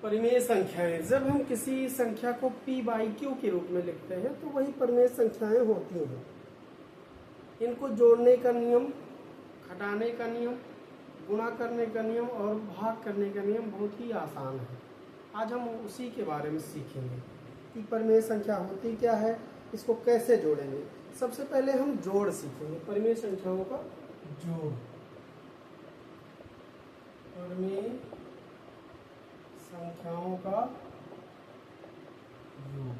परिमेय संख्याएं, जब हम किसी संख्या को p बाई क्यू के रूप में लिखते हैं तो वही परिमेय संख्याएं होती हैं। इनको जोड़ने का नियम, घटाने का नियम, गुणा करने का नियम और भाग करने का नियम बहुत ही आसान है। आज हम उसी के बारे में सीखेंगे कि परिमेय संख्या होती क्या है, इसको कैसे जोड़ेंगे। सबसे पहले हम जोड़ सीखेंगे, परिमेय संख्याओं का जोड़। परिमेय संख्याओं का योग,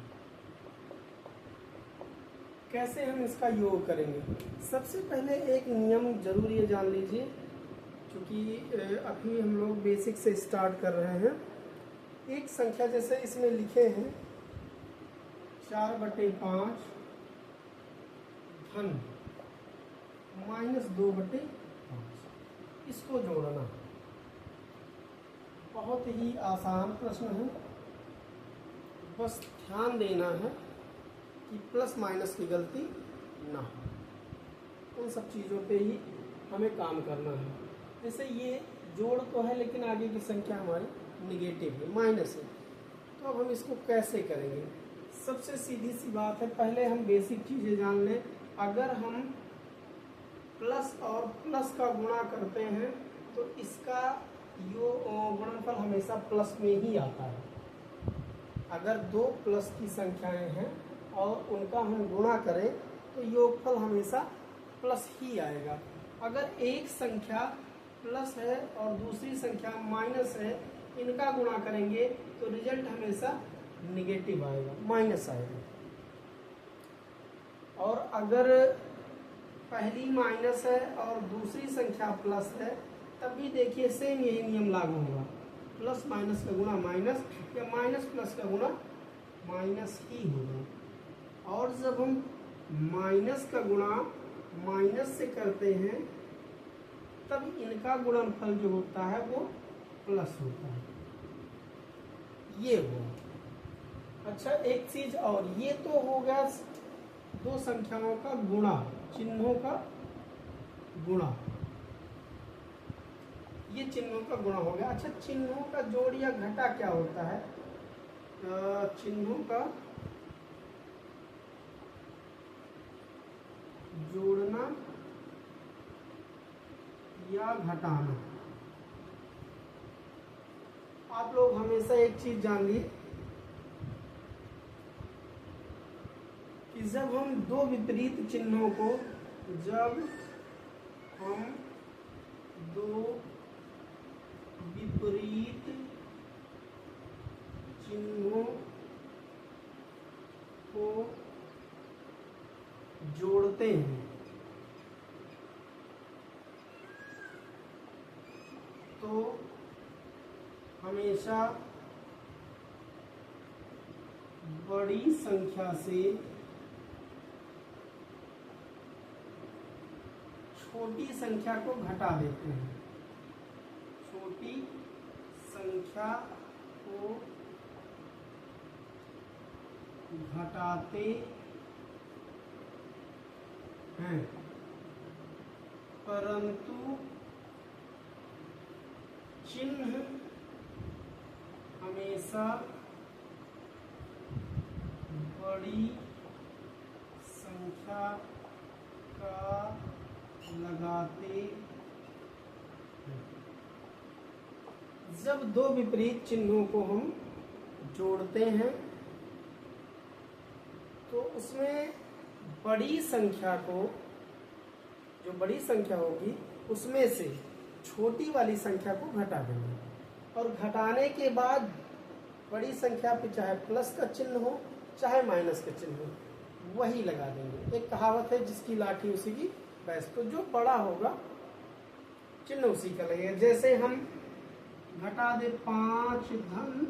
कैसे हम इसका योग करेंगे। सबसे पहले एक नियम जरूर ये जान लीजिए, क्योंकि अभी हम लोग बेसिक से स्टार्ट कर रहे हैं। एक संख्या जैसे इसमें लिखे हैं 4/5 धन -2/5, इसको जोड़ना बहुत ही आसान प्रश्न है। बस ध्यान देना है कि प्लस माइनस की गलती ना हो, उन सब चीज़ों पे ही हमें काम करना है। जैसे ये जोड़ तो है लेकिन आगे की संख्या हमारी निगेटिव है, माइनस है, तो अब हम इसको कैसे करेंगे। सबसे सीधी सी बात है, पहले हम बेसिक चीज़ें जान लें। अगर हम प्लस और प्लस का गुणा करते हैं तो इसका गुणनफल हमेशा प्लस में ही आता है। अगर दो प्लस की संख्याएं हैं और उनका हम गुणा करें तो योगफल हमेशा प्लस ही आएगा। अगर एक संख्या प्लस है और दूसरी संख्या माइनस है, इनका गुणा करेंगे तो रिजल्ट हमेशा निगेटिव आएगा, माइनस आएगा। और अगर पहली माइनस है और दूसरी संख्या प्लस है, तब भी देखिए सेम यही नियम लागू होगा, प्लस माइनस का गुणा माइनस या माइनस प्लस का गुणा माइनस ही होगा। और जब हम माइनस का गुणा माइनस से करते हैं तब इनका गुणनफल जो होता है वो प्लस होता है, ये हुआ। अच्छा, एक चीज और, ये तो हो गया दो संख्याओं का गुणा, चिन्हों का गुणा, ये चिन्हों का गुणा हो गया। अच्छा, चिन्हों का जोड़ या घटा क्या होता है। चिन्हों का जोड़ना या घटाना। आप लोग हमेशा एक चीज जान ली कि जब हम दो विपरीत चिन्हों को, जब हम दो विपरीत चिन्हों को जोड़ते हैं तो हमेशा बड़ी संख्या से छोटी संख्या को घटा देते हैं, छोटी संख्या को घटाते हैं, परंतु चिन्ह हमेशा बड़ी संख्या का लगाते हैं। जब दो विपरीत चिन्हों को हम जोड़ते हैं तो उसमें बड़ी संख्या को, जो बड़ी संख्या होगी उसमें से छोटी वाली संख्या को घटा देंगे, और घटाने के बाद बड़ी संख्या पे चाहे प्लस का चिन्ह हो चाहे माइनस का चिन्ह हो, वही लगा देंगे। एक कहावत है, जिसकी लाठी उसी की भैंस, तो जो बड़ा होगा चिन्ह उसी का लगेगा। जैसे हम घटा दे 5 धन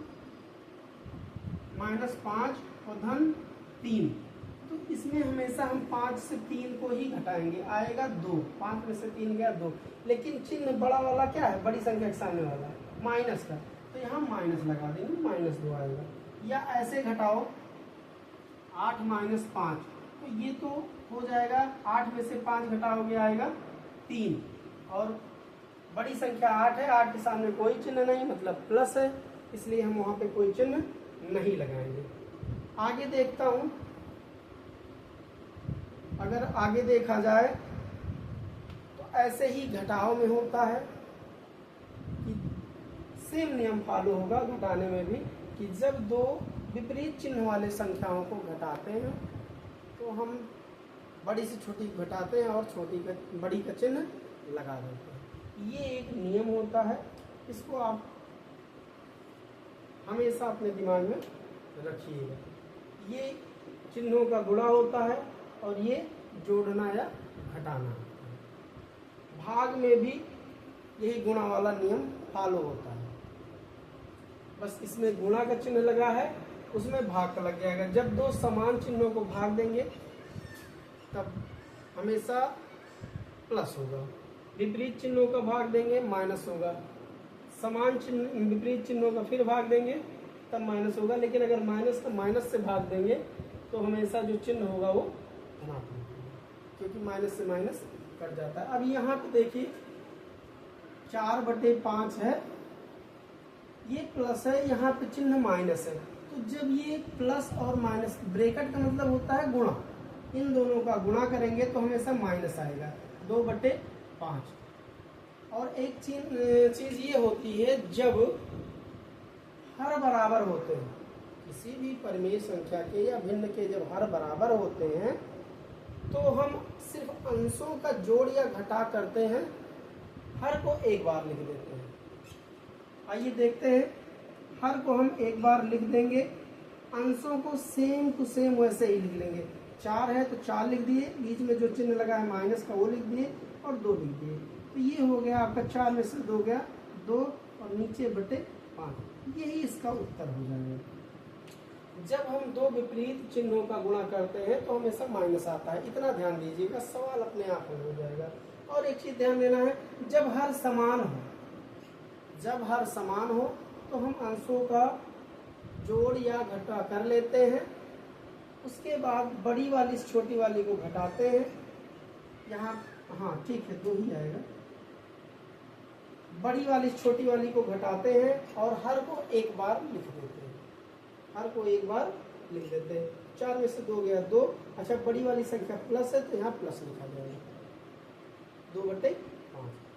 -5 और धन 3, तो इसमें हमेशा हम 5 से 3 को ही घटाएंगे, आएगा 2, 5 में से 3 गया 2, लेकिन चिन्ह बड़ा वाला क्या है, बड़ी संख्या के सामने वाला माइनस का, तो यहाँ माइनस लगा देंगे, -2 आएगा। या ऐसे घटाओ 8 - 5, तो ये तो हो जाएगा, 8 में से 5 घटाओगे आएगा 3, और बड़ी संख्या 8 है, 8 के सामने कोई चिन्ह नहीं, मतलब प्लस है, इसलिए हम वहाँ पे कोई चिन्ह नहीं लगाएंगे। आगे देखता हूँ, अगर आगे देखा जाए तो ऐसे ही घटाव में होता है कि सेम नियम फॉलो होगा घटाने में भी, कि जब दो विपरीत चिन्ह वाले संख्याओं को घटाते हैं तो हम बड़ी से छोटी घटाते हैं और छोटी का बड़ी का चिन्ह लगा देते हैं। ये एक नियम होता है, इसको आप हमेशा अपने दिमाग में रखिएगा। ये चिन्हों का गुणा होता है और ये जोड़ना या घटाना होता है। भाग में भी यही गुणा वाला नियम फॉलो होता है, बस इसमें गुणा का चिन्ह लगा है, उसमें भाग का लग जाएगा। जब दो समान चिन्हों को भाग देंगे तब हमेशा प्लस होगा, विपरीत चिन्हों का भाग देंगे माइनस होगा, समान चिन्ह विपरीत चिन्हों का फिर भाग देंगे तब माइनस होगा। लेकिन अगर माइनस का माइनस से भाग देंगे तो हमेशा जो चिन्ह होगा वो धनात्मक होगा, क्योंकि माइनस से माइनस कट जाता है। अब यहाँ पे देखिए 4/5 है, ये प्लस है, यहाँ पे चिन्ह माइनस है। तो जब ये प्लस और माइनस, ब्रैकेट का मतलब होता है गुणा, इन दोनों का गुणा करेंगे तो हमेशा माइनस आएगा, 2/5। और एक चीज ये होती है, जब हर बराबर होते हैं, किसी भी परिमेय संख्या के या भिन्न के जब हर बराबर होते हैं तो हम सिर्फ अंशों का जोड़ या घटा करते हैं, हर को एक बार लिख देते हैं। आइए देखते हैं, हर को हम एक बार लिख देंगे, अंशों को सेम टू सेम वैसे ही लिख लेंगे। 4 है तो 4 लिख दिए, बीच में जो चिन्ह लगा है माइनस का वो लिख दिए और 2 लिख दिए। तो ये हो गया आपका 4 में से 2 गया 2 और नीचे बटे 5, यही इसका उत्तर हो जाएगा। जब हम दो विपरीत चिन्हों का गुणा करते हैं तो हमेशा माइनस आता है, इतना ध्यान दीजिएगा, सवाल अपने आप हल हो जाएगा। और एक चीज ध्यान देना है, जब हर समान हो, जब हर समान हो तो हम अंशों का जोड़ या घटा कर लेते हैं, उसके बाद बड़ी वाली से छोटी वाली को घटाते हैं। यहाँ हाँ ठीक है, 2 ही आएगा, बड़ी वाली से छोटी वाली को घटाते हैं और हर को एक बार लिख देते हैं, हर को एक बार लिख देते हैं। 4 में से 2 गया 2। अच्छा, बड़ी वाली संख्या प्लस है तो यहाँ प्लस लिखा जाएगा, 2/5।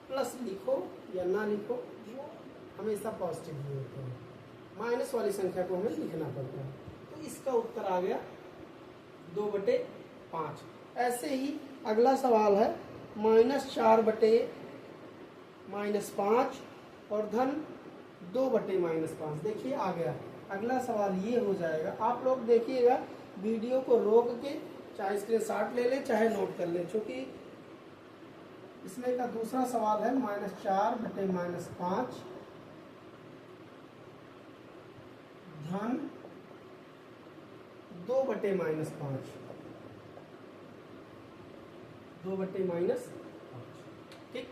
प्लस लिखो या ना लिखो वो हमेशा पॉजिटिव ही होता है, माइनस वाली संख्या को हमें लिखना पड़ता है। तो इसका उत्तर आ गया 2/5। ऐसे ही अगला सवाल है -4/-5 और धन 2/-5। देखिए आ गया। अगला सवाल ये हो जाएगा, आप लोग देखिएगा, वीडियो को रोक के चाहे स्क्रीनशॉट ले लें चाहे नोट कर लें, क्योंकि इसमें का दूसरा सवाल है -4/-5 धन 2/-5, 2/-5। ठीक,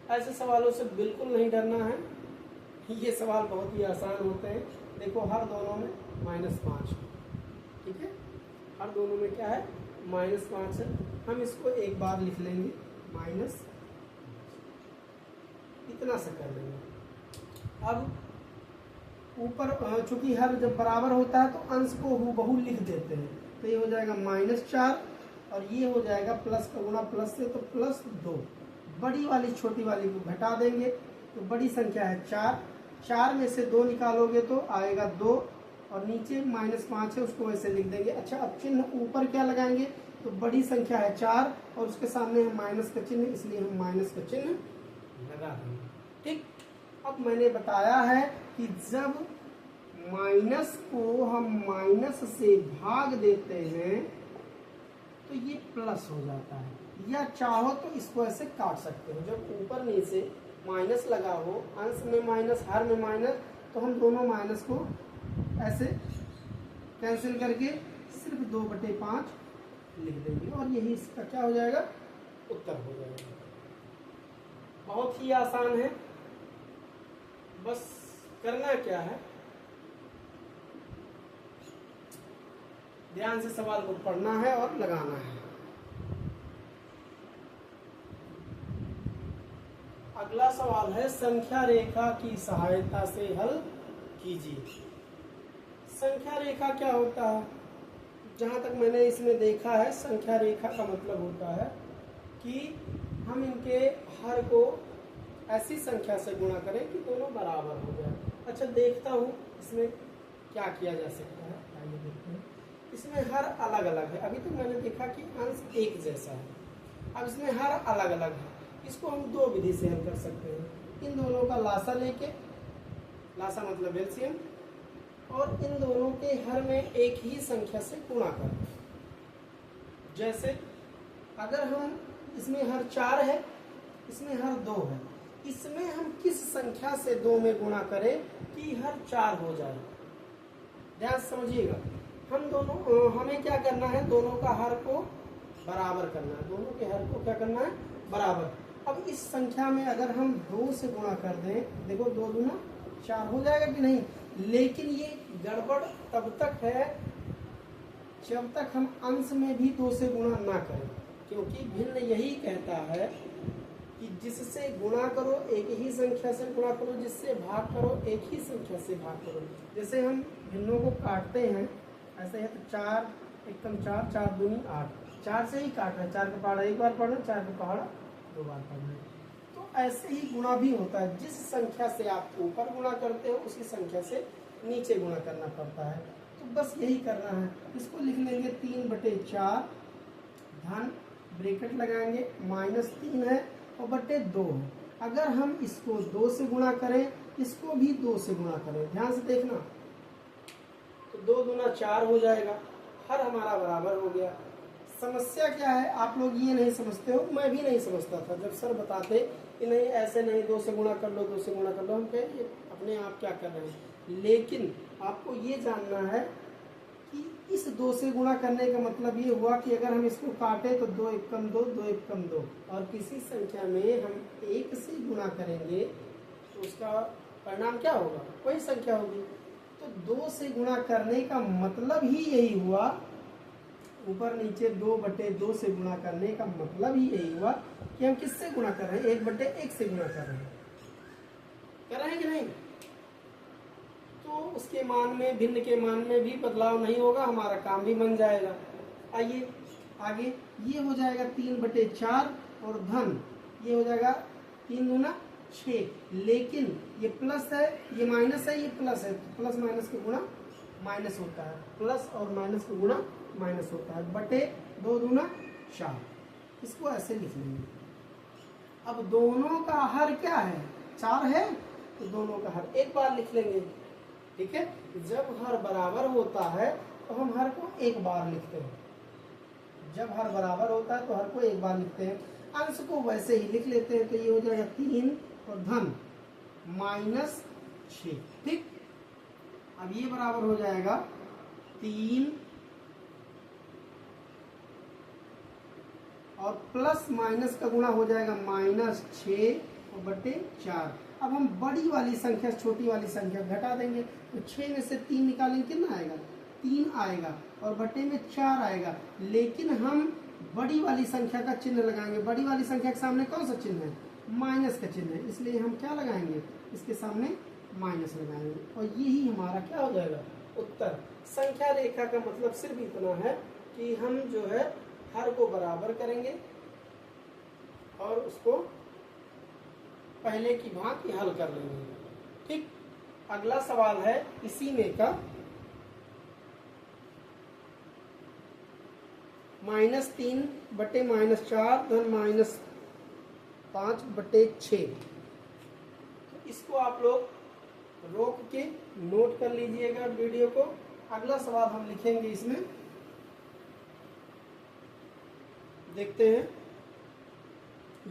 ऐसे सवालों से बिल्कुल नहीं डरना है, ये सवाल बहुत ही आसान होते हैं। देखो हर दोनों में -5, ठीक है, हर दोनों में क्या है -5 है। हम इसको एक बार लिख लेंगे माइनस, इतना से कर लेंगे। अब ऊपर चूंकि हर जब बराबर होता है तो अंश को हूबहू लिख देते हैं, तो ये हो जाएगा -4 और ये हो जाएगा प्लस का गुणा प्लस से तो +2। बड़ी वाली छोटी वाली को घटा देंगे तो बड़ी संख्या है 4, 4 में से 2 निकालोगे तो आएगा 2 और नीचे -5 है उसको वैसे लिख देंगे। अच्छा, अब चिन्ह ऊपर क्या लगाएंगे, तो बड़ी संख्या है 4 और उसके सामने है माइनस का चिन्ह, इसलिए हम माइनस का चिन्ह लगा देंगे। ठीक, अब मैंने बताया है कि जब माइनस को हम माइनस से भाग देते हैं तो ये प्लस हो जाता है, या चाहो तो इसको ऐसे काट सकते हो। जब ऊपर नीचे माइनस लगा हो, अंश में माइनस हर में माइनस, तो हम दोनों माइनस को ऐसे कैंसिल करके सिर्फ 2/5 लिख देंगे और यही इसका क्या हो जाएगा, उत्तर हो जाएगा। बहुत ही आसान है, बस करना क्या है, ध्यान से सवाल को पढ़ना है और लगाना है। अगला सवाल है, संख्या रेखा की सहायता से हल कीजिए। संख्या रेखा क्या होता है? जहाँ तक मैंने इसमें देखा है, संख्या रेखा का मतलब होता है कि हम इनके हर को ऐसी संख्या से गुणा करें कि दोनों बराबर हो जाए। अच्छा, देखता हूँ इसमें क्या किया जा सकता है, आइए देखते हैं। इसमें हर अलग अलग है। अभी तक मैंने देखा कि अंश एक जैसा है, अब इसमें हर अलग अलग है। इसको हम दो विधि से हल कर सकते हैं। इन दोनों का लासा लेके, लासा मतलब एलसीएम, और इन दोनों के हर में एक ही संख्या से गुणा कर। जैसे अगर हम इसमें हर 4 है, इसमें हर 2 है, इसमें हम किस संख्या से 2 में गुणा करें कि हर 4 हो जाए। ध्यान समझिएगा, हम दोनों हमें क्या करना है, दोनों का हर को बराबर करना है। दोनों के हर को क्या करना है, बराबर। अब इस संख्या में अगर हम 2 से गुणा कर दें, देखो 2 दूना 4 हो जाएगा कि नहीं। लेकिन ये गड़बड़ तब तक है जब तक हम अंश में भी 2 से गुणा ना करें, क्योंकि भिन्न यही कहता है कि जिससे गुणा करो एक ही संख्या से गुणा करो, जिससे भाग करो एक ही संख्या से भाग करो। जैसे हम भिन्नों को काटते हैं, ऐसे है तो 4 एकम 4, 4 दूनी 8, 4 से ही काट रहे हैं। 4 का पहाड़ा एक बार पढ़ना, 4 का पहाड़ा 2 बार पढ़ना। तो ऐसे ही गुणा भी होता है, जिस संख्या से आप ऊपर गुणा करते हो उसी संख्या से नीचे गुणा करना पड़ता है। तो बस यही करना है। इसको लिख लेंगे 3/4 धन ब्रैकेट लगाएंगे, -3 है और बटे 2 है। अगर हम इसको 2 से गुणा करें, इसको भी 2 से गुणा करें, ध्यान से देखना, तो 2 दूना 4 हो जाएगा, हर हमारा बराबर हो गया। समस्या क्या है, आप लोग ये नहीं समझते हो, मैं भी नहीं समझता था जब सर बताते कि नहीं ऐसे नहीं, 2 से गुणा कर लो, 2 से गुणा कर लो, हम कहें ये अपने आप क्या कर रहे हैं। लेकिन आपको ये जानना है कि इस 2 से गुणा करने का मतलब ये हुआ कि अगर हम इसको काटे तो 2 एकम 2, 2 एकम 2, और किसी संख्या में हम 1 से गुणा करेंगे तो उसका परिणाम क्या होगा, वही संख्या होगी। तो 2 से गुणा करने का मतलब ही यही हुआ, ऊपर नीचे 2/2 से गुणा करने का मतलब ही यही हुआ कि हम किससे गुणा कर रहे हैं, 1/1 से गुणा कर रहे हैं कि नहीं। तो उसके मान में, भिन्न के मान में भी बदलाव नहीं होगा, हमारा काम भी बन जाएगा। आइए आगे, ये हो जाएगा 3/4 और धन ये हो जाएगा 3 दूना 6। लेकिन ये प्लस है, ये माइनस है, ये प्लस है, तो प्लस माइनस का गुणा माइनस होता है, प्लस और माइनस का गुणा माइनस होता है, बटे 2 दूना 4। इसको ऐसे लिख लेंगे। अब दोनों का हर क्या है, 4 है, तो दोनों का हर एक बार लिख लेंगे। ठीक है, जब हर बराबर होता है तो हम हर को एक बार लिखते हैं। जब हर बराबर होता है तो हर को एक बार लिखते हैं, अंश को वैसे ही लिख लेते हैं। तो ये हो जाएगा 3 और धन -6। ठीक, अब ये बराबर हो जाएगा 3 और प्लस माइनस का गुणा हो जाएगा -6 और बटे 4। अब हम बड़ी वाली संख्या छोटी वाली संख्या घटा देंगे, तो 6 में से 3 निकालेंगे, कितना आएगा, 3 आएगा और बटे में 4 आएगा। लेकिन हम बड़ी वाली संख्या का चिन्ह लगाएंगे। बड़ी वाली संख्या के सामने कौन सा चिन्ह है, माइनस का चिन्ह है, इसलिए हम क्या लगाएंगे, इसके सामने माइनस लगाएंगे, और यही हमारा क्या हो जाएगा, उत्तर। संख्या रेखा का मतलब सिर्फ इतना है कि हम जो है हर को बराबर करेंगे और उसको पहले की भांति हल कर लेंगे। ठीक, अगला सवाल है इसी में का, -3 बटे -4 धन -5 बटे 6। तो इसको आप लोग रोक के नोट कर लीजिएगा वीडियो को। अगला सवाल हम लिखेंगे इसमें, देखते हैं।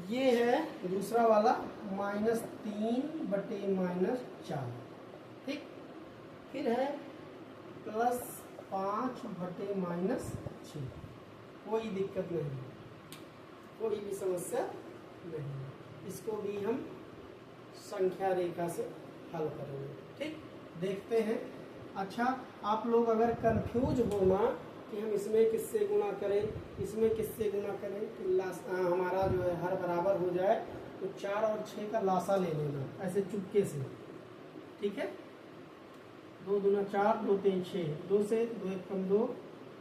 ये है दूसरा वाला, -3 बटे -4। ठीक, फिर है +5 बटे -6। कोई दिक्कत नहीं, कोई भी समस्या नहीं, इसको भी हम संख्या रेखा से हल करेंगे। ठीक, देखते हैं। अच्छा, आप लोग अगर कंफ्यूज होना कि हम इसमें किससे गुणा करें, इसमें किससे गुणा करें, कि हमारा जो है हर बराबर हो जाए, तो 4 और 6 का लासा ले लेना ऐसे चुपके से। ठीक है, 2 दूना 4, 2 3 6, 2 से 2 1 कम 2,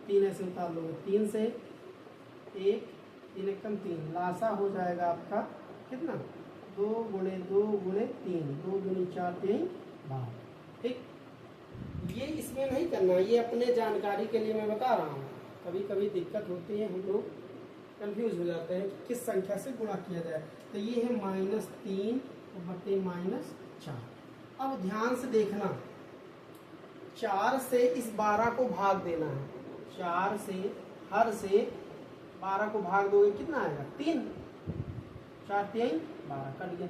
3 ऐसे उतार लोगे, 3 से 1, 3 1 कम 3, लासा हो जाएगा आपका कितना 2 गुणे 2 गुणे 3, 2 दूनी 4 3 12। ठीक, ये इसमें नहीं करना, ये अपने जानकारी के लिए मैं बता रहा हूँ। कभी कभी दिक्कत होती है, हम लोग कंफ्यूज हो जाते हैं कि किस संख्या से गुणा किया जाए। तो ये है -3 बटे -4। अब ध्यान से देखना, 4 से इस 12 को भाग देना है। 4 से हर से 12 को भाग दोगे कितना आएगा 3, 4 3 12 कट गया।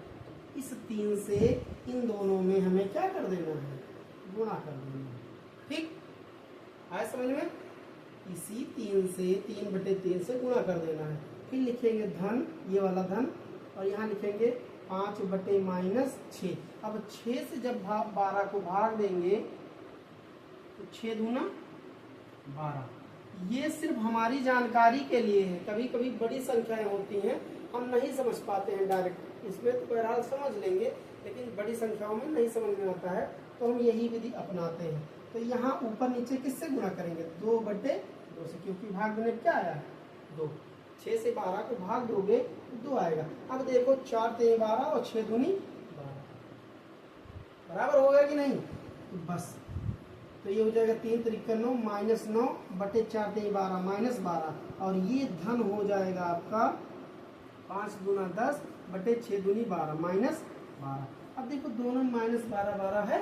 इस 3 से इन दोनों में हमें क्या कर देना है, गुणा कर देना है। ठीक आया समझ में? इसी 3 से 3 बटे 3 से गुणा कर देना है। फिर लिखेंगे धन, ये वाला धन, और यहाँ लिखेंगे 5 बटे -6। अब 6 से जब 12 को भाग देंगे तो 6 दूना 12। ये सिर्फ हमारी जानकारी के लिए है। कभी कभी बड़ी संख्याएं होती हैं, हम नहीं समझ पाते हैं डायरेक्ट, इसमें तो बहरहाल समझ लेंगे, लेकिन बड़ी संख्याओं में नहीं समझ में आता है, तो हम यही विधि अपनाते हैं। तो यहाँ ऊपर नीचे किससे गुणा करेंगे 2 बटे 2 से, क्योंकि भाग देने क्या आया 2। 6 से 12 को भाग दोगे तो 2 आएगा। अब देखो 4 3 12 और 6 दूनी 12 बराबर होगा कि नहीं? तो बस, तो ये हो जाएगा 3 3 9 -9 बटे 4 3 12 -12, और ये धन हो जाएगा आपका 5 दूना 10 बटे 6 दूनी 12 -12। अब देखो दोनों -12 12 है,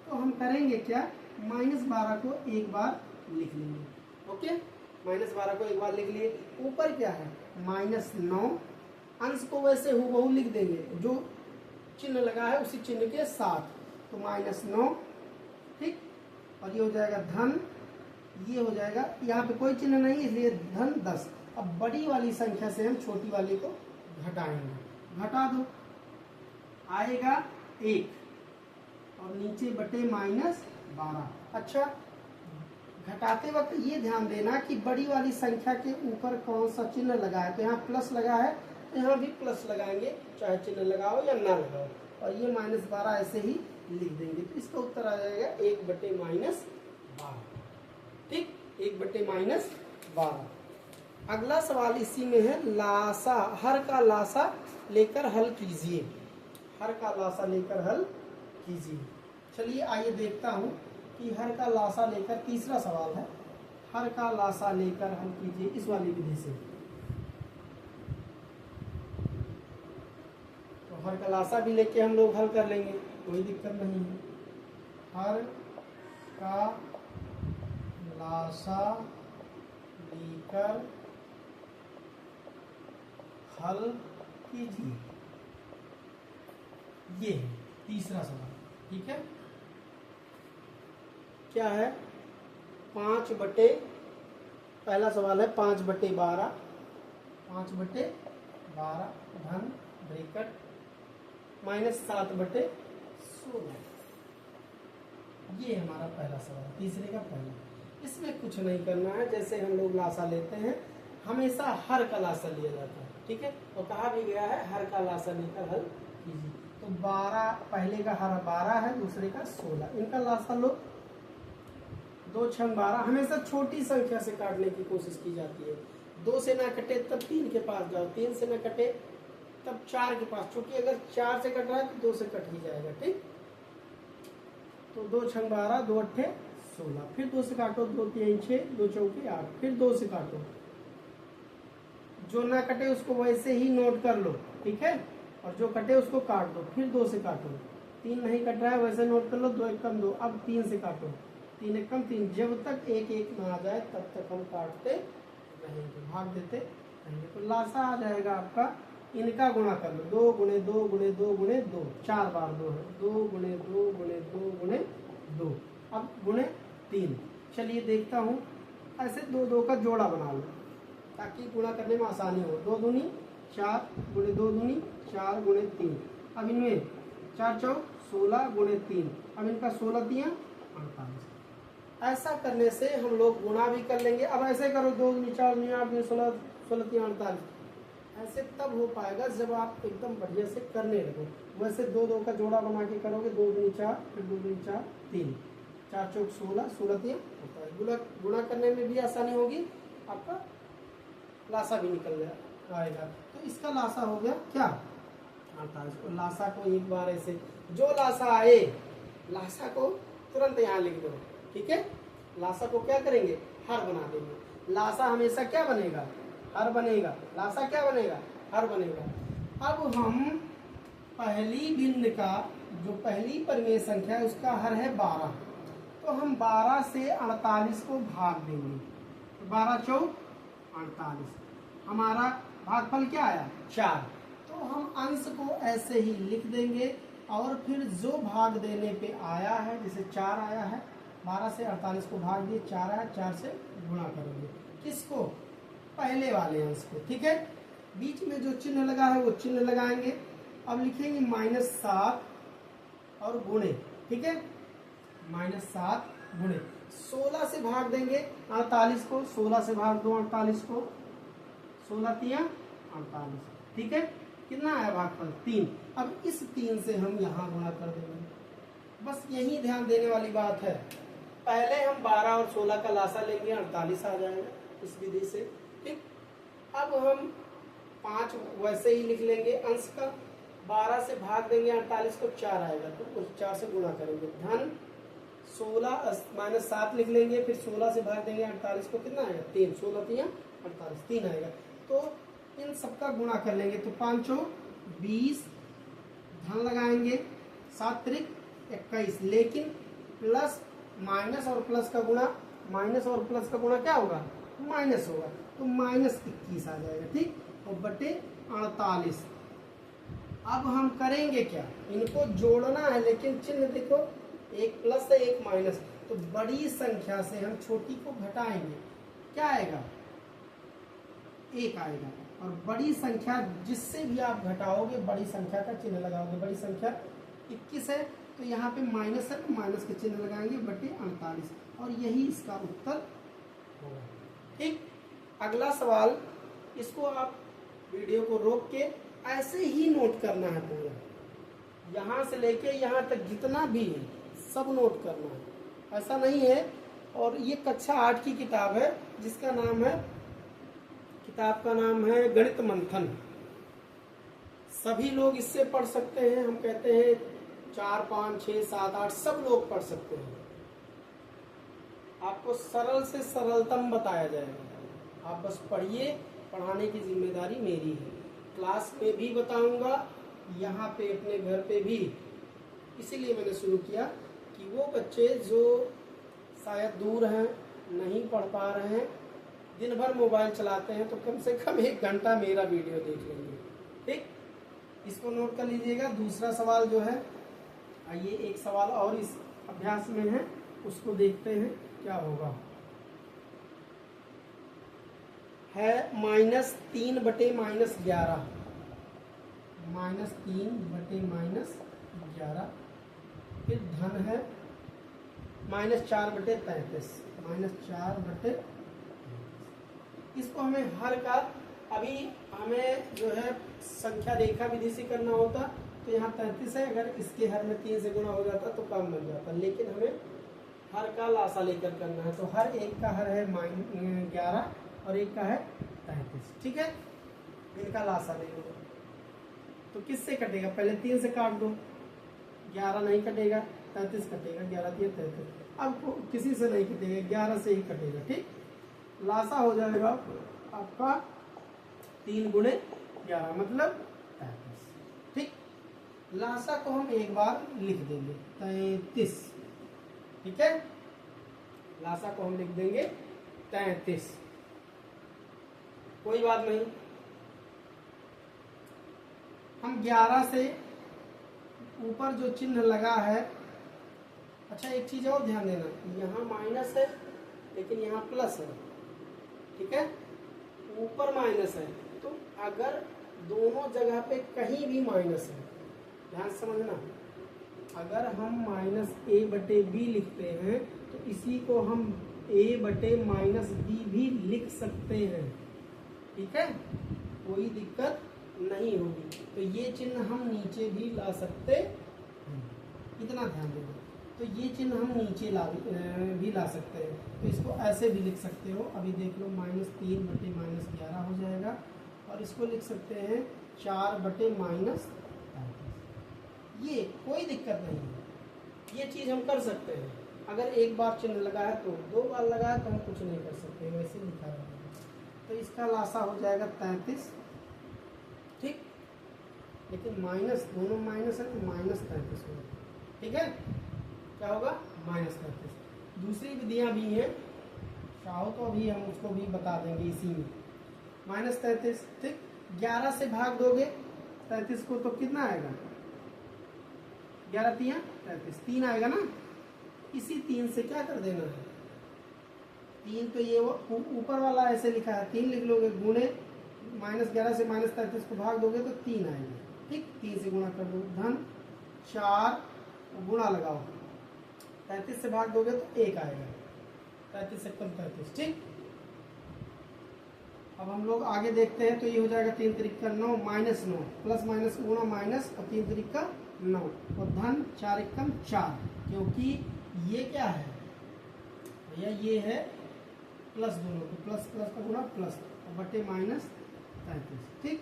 तो हम करेंगे क्या, -12 को एक बार लिख लेंगे। ओके, -12 को एक बार लिख लिए। ऊपर क्या है -9, अंश को वैसे हूबहू लिख देंगे, जो चिन्ह लगा है उसी चिन्ह के साथ, तो -9। ठीक, और ये हो जाएगा धन, ये हो जाएगा, यहाँ पे कोई चिन्ह नहीं इसलिए धन 10। अब बड़ी वाली संख्या से हम छोटी वाली को घटाएंगे, घटा दो, आएगा 1 और नीचे बटे -12। अच्छा, घटाते वक्त ये ध्यान देना कि बड़ी वाली संख्या के ऊपर कौन सा चिन्ह लगा है, तो यहाँ प्लस लगा है तो यहाँ भी प्लस लगाएंगे, चाहे चिन्ह लगाओ या ना लगाओ, और ये -12 ऐसे ही लिख देंगे। तो इसका उत्तर आ जाएगा 1 बटे -12। ठीक, 1 बटे -12। अगला सवाल इसी में है, लासा, हर का लासा लेकर हल कीजिए। हर का लासा लेकर हल कीजिए। चलिए आइए देखता हूँ कि हर का लासा लेकर, तीसरा सवाल है, हर का लासा लेकर हल कीजिए इस वाली विधि से। तो हर का लासा भी लेके हम लोग हल कर लेंगे, कोई दिक्कत नहीं है। हर का लासा लेकर हल कीजिए, ये है तीसरा सवाल। ठीक है, क्या है 5 बटे, पहला सवाल है 5 बटे 12, 5 बटे 12 धन ब्रैकेट -7 बटे 16। ये हमारा पहला सवाल, तीसरे का पहला। इसमें कुछ नहीं करना है, जैसे हम लोग लासा लेते हैं हमेशा हर का लासा लिया जाता है। ठीक है, और कहा भी गया है हर का लासा लेकर हल कीजिए। तो 12, पहले का हर 12 है, दूसरे का 16, इनका लासा लो 2 6 12। हमेशा छोटी संख्या से काटने की कोशिश की जाती है। 2 से ना कटे तब 3 के पास जाओ, 3 से ना कटे तब 4 के पास, क्योंकि अगर 4 से कट रहा है तो 2 से कट ही जाएगा। ठीक, तो 2 6 12, 2 8 16, फिर 2 से काटो, 2 3 6, 2 4 8, फिर 2 से काटो, जो ना कटे उसको वैसे ही नोट कर लो। ठीक है, और जो कटे उसको काट दो, फिर 2 से काटो, 3 नहीं कट रहा है वैसे नोट कर लो, 2 1 कम 2, अब 3 से काटो, 3 1 कम 3, जब तक 1 1 ना आ जाए तब तक हम काटते रहेंगे, भाग देते रहेंगे। तो लासा आ जाएगा आपका, इनका गुणा कर लो, 2 गुणे 2 गुणे 2 गुणे 2, 4 बार 2 है, 2 गुणे 2 गुणे 2 गुणे 2, अब गुणे 3। चलिए देखता हूँ, ऐसे 2 2 का जोड़ा बना लो ताकि गुणा करने में आसानी हो। 2 दूनी 4 गुणे 2 दूनी 4 गुणे 3, अब इनमें 4 4 16 गुणे 3, अब इनका 16 दिया 48। ऐसा करने से हम लोग गुणा भी कर लेंगे। अब ऐसे करो, 2 दूनी 4 दूनी 8 दूनी 16 16 3 48। ऐसे तब हो पाएगा जब आप एकदम बढ़िया से करने लगो। वैसे 2 2 का जोड़ा बना के करोगे, 2 दूनी 4, फिर 2 दूनी 4 3, 4 चौक 16, 16 तिया 48। गुणा करने में भी आसानी होगी, आपका लासा भी निकल आएगा। तो इसका लासा हो गया क्या 48। लासा को एक बार ऐसे जो लासा आए, लासा को तुरंत यहाँ लिख दो, ठीक है। लासा को क्या करेंगे, हर बना देंगे। लासा हमेशा क्या बनेगा, हर बनेगा। लासा क्या बनेगा, हर बनेगा। अब हम पहली भिन्न का जो पहली परिमेय संख्या है उसका हर है 12, तो हम 12 से 48 को भाग देंगे। तो 12 चौक 48, हमारा भागफल क्या आया 4। तो हम अंश को ऐसे ही लिख देंगे और फिर जो भाग देने पे आया है, जैसे 4 आया है, 12 से 48 को भाग दिए, 4 आया, 4 से गुणा करेंगे किसको, पहले वाले अंश को, ठीक है। बीच में जो चिन्ह लगा है वो चिन्ह लगाएंगे। अब लिखेंगे -7 और गुणे, ठीक है, -7 गुणे 16 से भाग देंगे 48 को, 16 से भाग दो 48 को, 16 तिया 48, ठीक है। कितना आया भागफल 3। अब इस 3 से हम यहाँ गुणा कर देंगे। बस यही ध्यान देने वाली बात है। पहले हम 12 और 16 का लासा लेंगे, 48 आ जाएगा इस विधि से, ठीक। अब हम 5 वैसे ही लिख लेंगे अंश का, 12 से भाग देंगे 48 को, 4 आएगा, तो उस 4 से गुणा करेंगे। धन 16 -7 लिख लेंगे, फिर 16 से भाग देंगे 48 को, कितना आएगा 3, 16 तिया 48, 3 आएगा। तो इन सबका गुणा कर लेंगे, तो 5 चौक 20, धन लगाएंगे 7 त्रिक 21, लेकिन प्लस माइनस और प्लस का गुणा, माइनस और प्लस का गुणा क्या होगा, माइनस होगा, तो -21 आ जाएगा, ठीक। और बटे 48। अब हम करेंगे क्या, इनको जोड़ना है, लेकिन चिन्ह देखो, एक प्लस है एक माइनस, तो बड़ी संख्या से हम छोटी को घटाएंगे, क्या आएगा 1 आएगा। और बड़ी संख्या जिससे भी आप घटाओगे बड़ी संख्या का चिन्ह लगाओगे। बड़ी संख्या 21 है, तो यहाँ पे माइनस है, तो माइनस के चिन्ह लगाएंगे, बटे 48, और यही इसका उत्तर होगा, ठीक। अगला सवाल, इसको आप वीडियो को रोक के ऐसे ही नोट करना है पूरा, यहाँ से लेके यहाँ तक जितना भी है सब नोट करना है, ऐसा नहीं है। और ये कक्षा 8 की किताब है, जिसका नाम है, किताब का नाम है गणित मंथन। सभी लोग इससे पढ़ सकते हैं, हम कहते हैं 4, 5, 6, 7, 8 सब लोग पढ़ सकते हैं। आपको सरल से सरलतम बताया जाएगा, आप बस पढ़िए, पढ़ाने की जिम्मेदारी मेरी है। क्लास में भी बताऊंगा, यहाँ पे अपने घर पे भी। इसीलिए मैंने शुरू किया कि वो बच्चे जो शायद दूर हैं, नहीं पढ़ पा रहे हैं, दिन भर मोबाइल चलाते हैं, तो कम से कम 1 घंटा मेरा वीडियो देख लेंगे, ठीक। इसको नोट कर लीजिएगा। दूसरा सवाल जो है, आइए एक सवाल और इस अभ्यास में है, उसको देखते हैं क्या होगा। है -3 बटे -11, -3 बटे -11, फिर धन है -4 बटे 33, -4 बटे, इसको हमें हर का, अभी हमें जो है संख्या रेखा विधि से करना होता, तो यहाँ 33 है, अगर इसके हर में 3 से गुणा हो जाता तो काम बन जाता, लेकिन हमें हर का लासा लेकर करना है। तो हर एक का हर है -11 और एक का है 33, ठीक है। इनका लासा ले लो, तो किससे कटेगा, पहले 3 से काट दो, 11 नहीं कटेगा, 33 कटेगा, 11 दिए 33। अब किसी से नहीं कटेगा, 11 से ही कटेगा, ठीक। लासा हो जाएगा आपका 3 गुणे 11 मतलब 33, ठीक। लासा को हम एक बार लिख देंगे 33, ठीक है। लासा को हम लिख देंगे 33, कोई बात नहीं। हम 11 से ऊपर जो चिन्ह लगा है, अच्छा एक चीज और ध्यान देना, यहाँ माइनस है लेकिन यहाँ प्लस है, ठीक है, ऊपर माइनस है, तो अगर दोनों जगह पे कहीं भी माइनस है, ध्यान समझना, अगर हम -a बटे b लिखते हैं तो इसी को हम a बटे -b भी लिख सकते हैं, ठीक है, कोई दिक्कत नहीं होगी। तो ये चिन्ह हम नीचे भी ला सकते हैं, इतना ध्यान देना। तो ये चिन्ह हम नीचे भी ला सकते हैं। तो इसको ऐसे भी लिख सकते हो, अभी देख लो -3 बटे -11 हो जाएगा। और इसको लिख सकते हैं 4 बटे -35। ये कोई दिक्कत नहीं है, ये चीज़ हम कर सकते हैं। अगर एक बार चिन्ह लगाया तो 2 बार लगाया तो हम कुछ नहीं कर सकते, वैसे लिखा रहेगा। तो इसका लासा हो जाएगा 33, ठीक। लेकिन माइनस, दोनों माइनस है तो -33 होगा, ठीक है। क्या होगा? -33। दूसरी विधियां भी हैं, चाहो तो अभी हम उसको भी बता देंगे इसी में। -33, ठीक। 11 से भाग दोगे 33 को तो कितना आएगा? 11 तिया 33, 3 आएगा ना। इसी 3 से क्या कर देना है? 3 तो ये ऊपर वाला ऐसे लिखा है, 3 लिख लोगे, गुणे -11 से -33 को भाग दोगे तो 3 आएगा, ठीक। 3 से गुणा कर दो, धन 4 गुणा लगाओ, 33 से भाग दोगे तो 1 आएगा, 33 से कम 33, ठीक। अब हम लोग आगे देखते हैं। तो ये हो जाएगा 3 तिरिका 9 -9, प्लस माइनस गुणा माइनस और 3 तिरिका 9 और धन 4 एकम 4, क्योंकि ये क्या है भैया? ये है प्लस, दोनों को प्लस प्लस का गुणा प्लस और बटे -33, ठीक।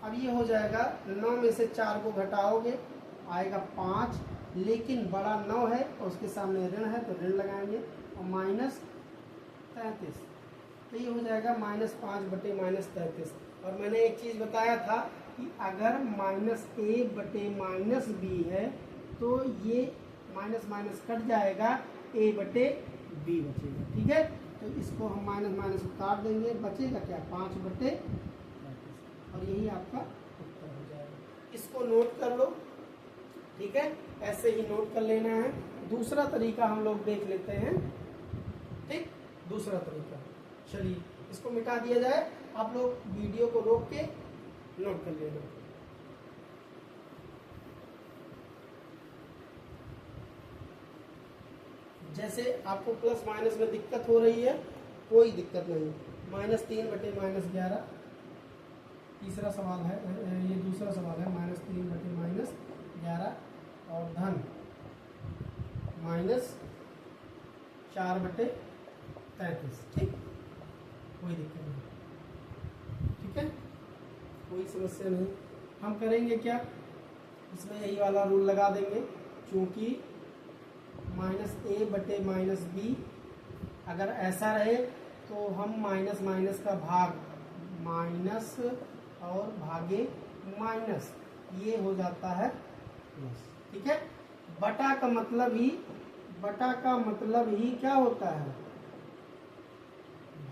अब ये हो जाएगा 9 में से 4 को घटाओगे आएगा 5, लेकिन बड़ा 9 है और उसके सामने ऋण है तो ऋण लगाएंगे और -33, तो ये हो जाएगा -5 बटे -33। और मैंने एक चीज़ बताया था कि अगर -a बटे -b है तो ये माइनस माइनस कट जाएगा, a बटे b बचेगा, ठीक है। तो इसको हम माइनस माइनस काट देंगे, बचेगा क्या? 5 बटे 33, और यही आपका उत्तर हो जाएगा। इसको नोट कर लो, ठीक है, ऐसे ही नोट कर लेना है। दूसरा तरीका हम लोग देख लेते हैं, ठीक। दूसरा तरीका, चलिए इसको मिटा दिया जाए। आप लोग वीडियो को रोक के नोट कर लेना। जैसे आपको प्लस माइनस में दिक्कत हो रही है, कोई दिक्कत नहीं। -3 बटे -11 तीसरा सवाल है, ये दूसरा सवाल है। -3 बटे -11 और धन -4 बटे 33, ठीक। कोई दिक्कत नहीं, ठीक है, कोई समस्या नहीं। हम करेंगे क्या? इसमें यही वाला रूल लगा देंगे, क्योंकि -a बटे -b अगर ऐसा रहे तो हम माइनस माइनस का भाग माइनस और भागे माइनस, ये हो जाता है प्लस, ठीक है। बटा का मतलब ही क्या होता है?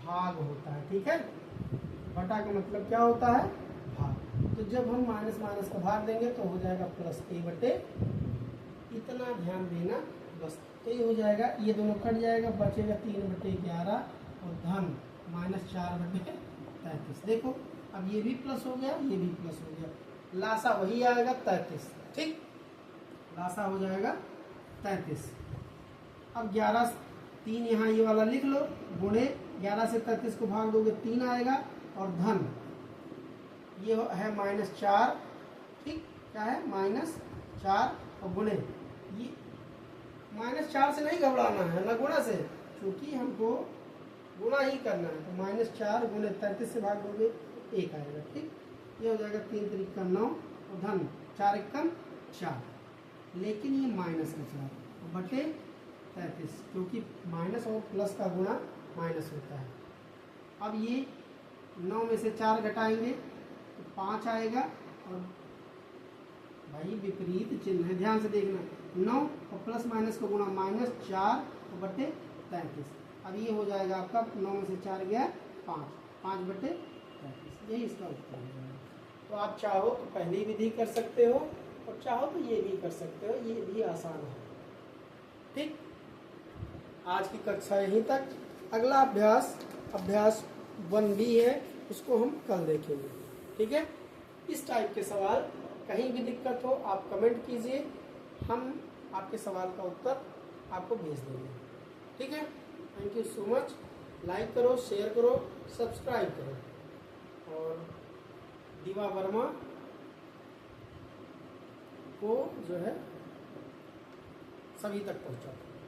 भाग होता है, ठीक है। बटा का मतलब क्या होता है? भाग। तो जब हम माइनस माइनस का भाग देंगे तो हो जाएगा +a बटे, इतना ध्यान देना बस। तो ये हो जाएगा, ये दोनों कट जाएगा, बचेगा 3 बटे 11 और धन -4 बटे 33। देखो अब ये भी प्लस हो गया, ये भी प्लस हो गया, लासा वही आएगा 33, ठीक। लासा हो जाएगा 33। अब 11 3 यहाँ ये वाला लिख लो, गुणे 11 से 33 को भाग दोगे 3 आएगा और धन ये है -4, ठीक। क्या है? -4 और गुणे ये -4 से नहीं घबराना है ना, गुणा से, क्योंकि हमको गुणा ही करना है। तो -4 गुणे 33 से भाग दोगे 1 आएगा, ठीक। ये हो जाएगा 3 तिरिका 9 और धन 4 एकम 4, लेकिन ये माइनस का 4 बटे 33, क्योंकि माइनस और प्लस का गुणा माइनस होता है। अब ये 9 में से 4 घटाएंगे तो 5 आएगा, और भाई विपरीत चिन्ह है, ध्यान से देखना। 9 और प्लस माइनस का गुणा -4 बटे 33। अब ये हो जाएगा आपका 9 में से 4 गया 5 बटे 33, यही इसका उत्तर हो जाएगा। तो आप चाहो तो पहली विधि कर सकते हो और चाहो तो ये भी कर सकते हो, ये भी आसान है, ठीक। आज की कक्षा यहीं तक। अगला अभ्यास 1B है, उसको हम कल देखेंगे, ठीक है। इस टाइप के सवाल कहीं भी दिक्कत हो आप कमेंट कीजिए, हम आपके सवाल का उत्तर आपको भेज देंगे, ठीक है। Thank you so much. Like करो, शेयर करो, सब्सक्राइब करो, और दीवा वर्मा को जो है सभी तक पहुंचाता हूँ।